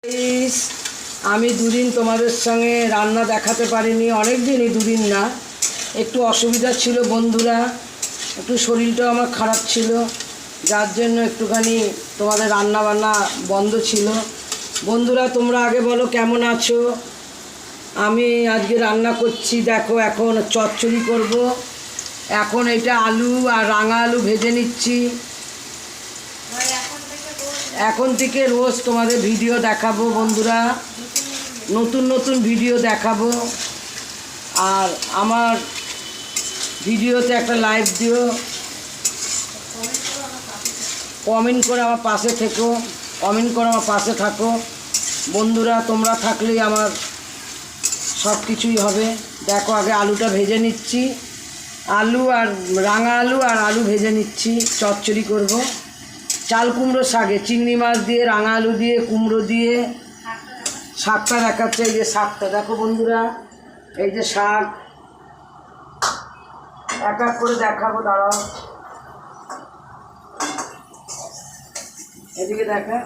Guys, আমি দুদিন তোমাদের সঙ্গে রান্না দেখাতে পারিনি, অনেক দিনই, দুদিন না, একটু অসুবিধা ছিল বন্ধুরা, একটু শরীরটাও আমার খারাপ ছিল, যার জন্য একটুখানি তোমাদের রান্না বান্না বন্ধ ছিল। বন্ধুরা তোমরা আগে বলো কেমন আছো। আমি আজকে রান্না করছি, দেখো এখন চচ্চড়ি করব। এখন এটা আলু আর রাঙা আলু ভেজে নিচ্ছি। এখন থেকে রোজ তোমাদের ভিডিও দেখাবো বন্ধুরা, নতুন নতুন ভিডিও দেখাবো। আর আমার ভিডিওতে একটা লাইক দিও, কমেন্ট করে আমার পাশে থেকো, কমেন্ট করে আমার পাশে থাকো বন্ধুরা। তোমরা থাকলেই আমার সব কিছুই হবে। দেখো আগে আলুটা ভেজে নিচ্ছি, আলু আর রাঙা আলু আর আলু ভেজে নিচ্ছি, চচ্চড়ি করব। চাল কুমড়ো শাকে চিংড়ি মাছ দিয়ে, রাঙা আলু দিয়ে, কুমড়ো দিয়ে শাকটা দেখাচ্ছে। এই যে শাকটা দেখো বন্ধুরা, এই যে শাক, এক এক করে দেখাবো, দাঁড়াও। এদিকে দেখা,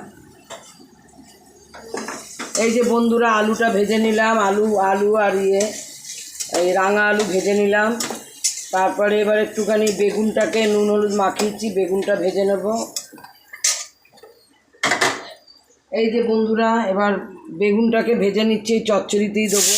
এই যে বন্ধুরা আলুটা ভেজে নিলাম, আলু আর এই রাঙা আলু ভেজে নিলাম। তারপরে এবার একটুখানি বেগুনটাকে নুন হলুদ মাখিয়েছি, বেগুনটা ভেজে নেব। এই যে বন্ধুরা এবার বেগুনটাকে ভেজে নিচ্ছি, এই চচ্চড়িতেই দেবো।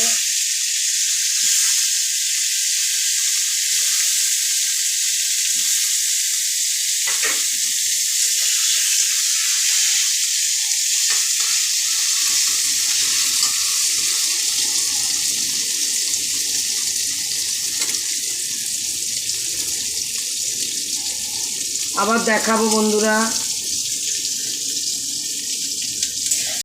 আবার দেখাবো বন্ধুরা।